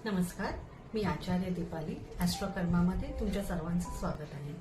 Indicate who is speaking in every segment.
Speaker 1: नमस्कार, मी आचार्य दीपाली ॲस्ट्रोकर्मामध्ये तुमच्या सर्वांचं स्वागत आहे.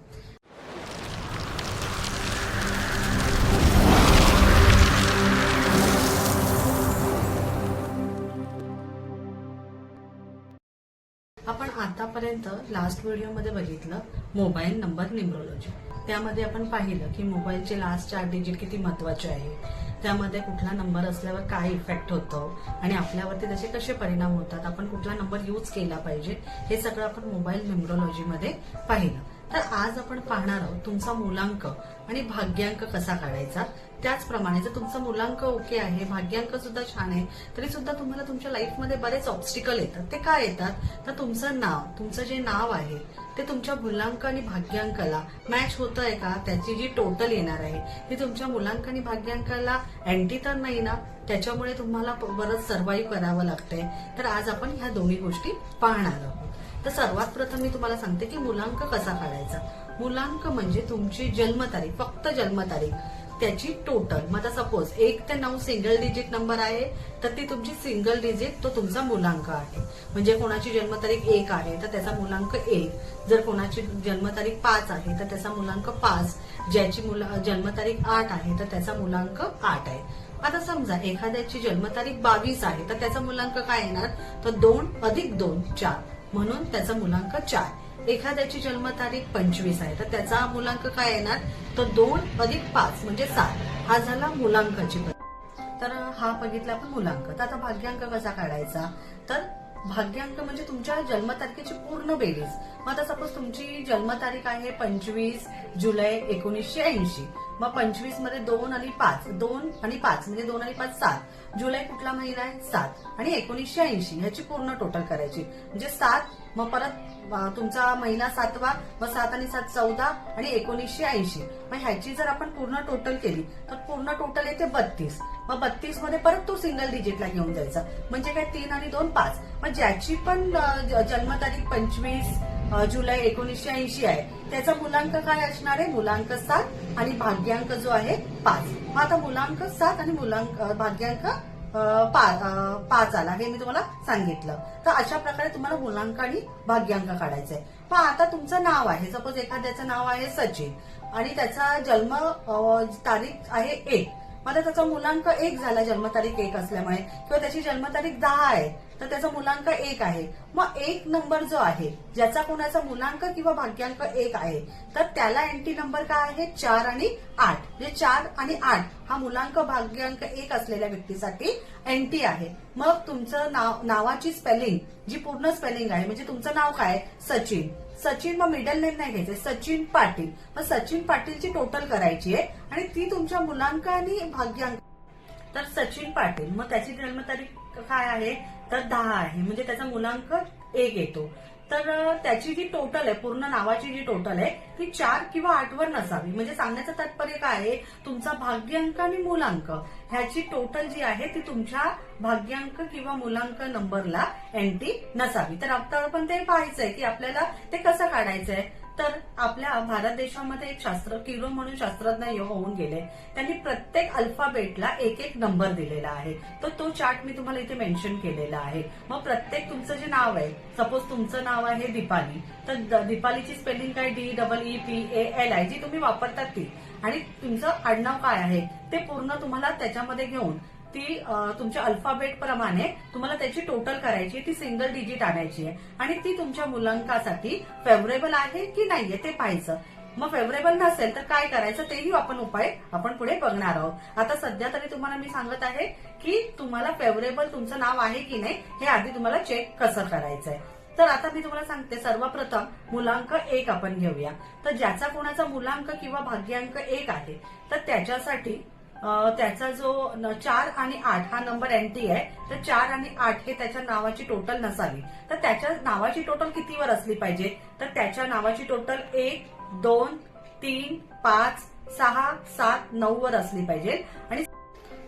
Speaker 1: आपण आतापर्यंत लास्ट व्हिडिओमध्ये बघितलं मोबाईल नंबर न्यूमरोलॉजी. त्यामध्ये आपण पाहिलं की मोबाईलचे लास्ट 4 डिजिट किती महत्वाचे आहे, त्यामध्ये कुठला नंबर असल्यावर काय इफेक्ट होतो आणि आपल्यावरती त्याचे कसे परिणाम होतात, आपण कुठला नंबर यूज केला पाहिजे, हे सगळं आपण मोबाईल न्यूमरोलॉजीमध्ये पाहिलं. तर आज आपण पाहणार आहोत तुमचा मूलांक आणि भाग्यांक कसा काढायचा. त्याचप्रमाणे जर तुमचा मूलांक ओके आहे, भाग्यांक सुद्धा छान आहे, तरी सुद्धा तुम्हाला तुमच्या लाईफमध्ये बरेच ऑब्स्टिकल येतात. ते काय येतात तर तुमचं जे नाव आहे ते तुमच्या मूलांक आणि भाग्यांकाला मॅच होतंय का, त्याची जी टोटल येणार आहे ती तुमच्या मूलांक आणि भाग्यांकाला अँटी तर नाही ना, त्याच्यामुळे तुम्हाला बरंच सर्व्हाइव्ह करावं लागतंय. तर आज आपण ह्या दोन्ही गोष्टी पाहणार आहोत. तर सर्वात प्रथम मी तुम्हाला सांगते की मूलांक कसा काढायचा. मूलांक म्हणजे तुमची जन्मतारीख, फक्त जन्मतारीख, त्याची टोटल. मग आता सपोज 1 ते 9 सिंगल डिजिट नंबर आहे तर ती तुमची सिंगल डिजिट तो तुमचा मूलांक आहे. म्हणजे कोणाची जन्मतारीख 1 आहे तर त्याचा मूलांक 1, जर कोणाची जन्मतारीख 5 आहे तर त्याचा मूलांक 5, ज्याची जन्मतारीख 8 आहे तर त्याचा मूलांक 8 आहे. आता समजा एखाद्याची जन्मतारीख 22 आहे तर त्याचा मूलांक काय येणार तर 2 + 2 4, म्हणून त्याचा मूलांक 4. एखाद्याची जन्मतारीख 25 आहे तर त्याचा मूलांक काय येणार तर 2 + 5 म्हणजे 7. हा झाला मूलांकाची पद्धत. तर हा बघितला आपण मूलांक. तर आता भाग्यांक कसा काढायचा तर भाग्यांक म्हणजे तुमच्या जन्मतारखेची पूर्ण बेरीज. मग आता सपोज तुमची जन्मतारीख आहे 25 जुलै 1980. मग 25 मध्ये 2 आणि 5 म्हणजे 2 आणि 5 7. जुलै कुठला महिना आहे 7 आणि 1980 ह्याची पूर्ण टोटल करायची म्हणजे 7. मग परत तुमचा महिना 7वा, मग 7 आणि 7 14 आणि 1980. मग ह्याची जर आपण पूर्ण टोटल केली तर पूर्ण टोटल येते 32. मग 32 मध्ये परत तो सिंगल डिजिटला घेऊन जायचा म्हणजे काय 3 आणि 2 5. मग ज्याची पण जन्मतारीख 25 जुलै 1980 आहे त्याचा मूलांक काय असणार आहे, मूलांक 7 आणि भाग्यांक जो आहे 5. मग आता मूलांक 7 आणि भाग्यांक 5 आला, हे मी तुम्हाला सांगितलं. तर अशा प्रकारे तुम्हाला मूलांक आणि भाग्यांक काढायचंय. पण आता तुमचं नाव आहे, सपोज एखाद्याचं नाव आहे सचिन आणि त्याचा जन्म तारीख आहे 1. मग त्याचा मूलांक 1 झाला जन्मतारीख 1 असल्यामुळे, किंवा त्याची जन्मतारीख 10 आहे तर त्याचा मूलांक 1 आहे. मग 1 नंबर जो आहे ज्याचा कोणाचा मूलांक किंवा भाग्यांक 1 आहे तर त्याला अँटी नंबर काय आहे 4 आणि 8. म्हणजे 4 आणि 8 हा मूलांक भाग्यांक 1 असलेल्या व्यक्तीसाठी अँटी आहे. मग तुमचं नावाची स्पेलिंग जी पूर्ण स्पेलिंग आहे, म्हणजे तुमचं नाव काय सचिन, मग मिडल नेम नाही घ्यायचे, सचिन पाटील. मग सचिन पाटीलची टोटल करायची आहे आणि ती तुमच्या मूलांक आणि भाग्यांक. तर सचिन पाटील, मग त्याची जन्मतारीख काय आहे तर 10 आहे, म्हणजे त्याचा मूलांक 1 येतो. तर त्याची जी टोटल आहे, पूर्ण नावाची जी टोटल आहे ती 4 किंवा 8 वर नसावी. म्हणजे सांगण्याचं तात्पर्य काय आहे, तुमचा भाग्यांक आणि मूलांक ह्याची टोटल जी आहे ती तुमच्या भाग्यांक किंवा मूलांक नंबरला अँटी नसावी. तर आता आपण ते पाहायचंय की आपल्याला ते कसं काढायचंय. तर आपल्या भारत देशामध्ये एक किरो म्हणून शास्त्रज्ञ होऊन गेले, त्यांनी प्रत्येक अल्फाबेटला एक नंबर दिलेला आहे. तर तो चार्ट मी तुम्हाला इथे मेन्शन केलेला आहे. मग प्रत्येक तुमचं जे नाव आहे, सपोज तुमचं नाव आहे दीपाली, तर दीपालीची स्पेलिंग काय DEEPALI जी तुम्ही वापरतात ती, आणि तुमचं आडनाव काय आहे ते पूर्ण तुम्हाला त्याच्यामध्ये घेऊन ती तुमच्या अल्फाबेट प्रमाणे तुम्हाला त्याची टोटल करायची, ती सिंगल डिजिट आणायची आहे आणि ती तुमच्या मूलांकासाठी फेवरेबल आहे की नाहीये ते पाहायचं. मग फेवरेबल नसेल तर काय करायचं तेही उपाय आपण पुढे बघणार आहोत. आता सध्या तरी तुम्हाला मी सांगत आहे की तुम्हाला फेवरेबल तुमचं नाव आहे की नाही हे आधी तुम्हाला चेक कसं करायचंय. तर आता मी तुम्हाला सांगते, सर्वप्रथम मूलांक 1 आपण घेऊया. तर ज्याचा कोणाचा मूलांक किंवा भाग्यांक 1 आहे तर त्याच्यासाठी त्याचा जो 4 आणि 8 हा नंबर अँटी आहे. तर 4 आणि 8 हे त्याच्या नावाची टोटल नसावी. तर त्याच्या नावाची टोटल कितीवर असली पाहिजे तर त्याच्या नावाची टोटल 1 2 3 5 6 7 9 वर असली पाहिजे. आणि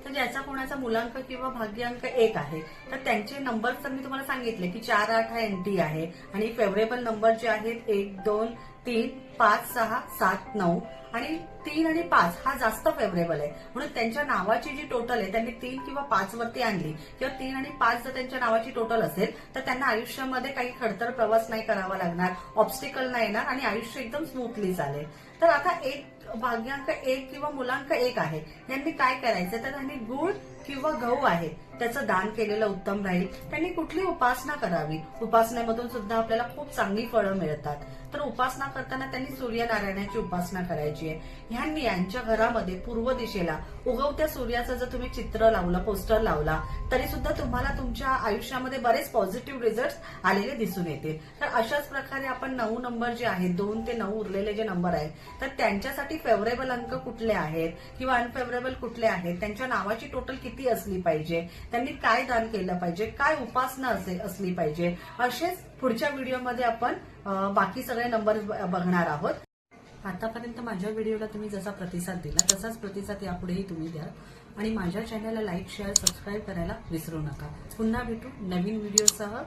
Speaker 1: तर तर ज्याचा कोणाचा मुलांक किंवा भाग्यांक 1 आहे तर त्यांचे नंबर तर मी तुम्हाला सांगितले की 4, 8 हा एनटी आहे आणि फेवरेबल नंबर जे आहेत 1, 2, 3, 5, 6, 7, 9 आणि 3 आणि 5 हा जास्त फेवरेबल आहे. म्हणून त्यांच्या नावाची जी टोटल आहे त्यांनी 3 किंवा 5 वरती आणली किंवा 3 आणि 5 जर त्यांच्या नावाची टोटल असेल तर त्यांना आयुष्यामध्ये काही खडतर प्रवास नाही करावा लागणार, ऑब्स्टिकल नाही येणार आणि आयुष्य एकदम स्मूथली चालेल. तर आता भाग्यांक 1 किंवा मुलांक 1 आहे यांनी काय करायचं तर त्यांनी गुळ किंवा गहू आहे त्याचं दान केलेलं उत्तम राहील. त्यांनी कुठली उपासना करावी, उपासनेमधून सुद्धा आपल्याला खूप चांगली फळं मिळतात. तर उपासना करताना त्यांनी सूर्यनारायणाची उपासना करायची आहे. ह्यांनी यांच्या घरामध्ये पूर्व दिशेला उगवत्या सूर्याचं जर तुम्ही चित्र लावलं, पोस्टर लावला तरी सुद्धा तुम्हाला तुमच्या आयुष्यामध्ये बरेच पॉझिटिव्ह रिझल्ट आलेले दिसून येतील. तर अशाच प्रकारे आपण 9 नंबर जे आहेत 2 ते 9 उरलेले जे नंबर आहेत तर त्यांच्यासाठी फेवरेबल अंक कुठले आहेत किंवा अनफेवरेबल कुठले आहेत, त्यांच्या नावाची टोटल किती असली पाहिजे, त्यांनी काय दान केलं पाहिजे, काय उपासना असली पाहिजे, असेच पुढच्या व्हिडिओमध्ये आपण बाकी सगळे नंबर बघणार आहोत. आतापर्यंत माझ्या व्हिडिओला तुम्ही जसा प्रतिसाद दिला तसाच प्रतिसाद यापुढेही तुम्ही द्या आणि माझ्या चॅनलला लाईक, शेअर, सबस्क्राईब करायला विसरू नका. पुन्हा भेटू नवीन व्हिडिओसह.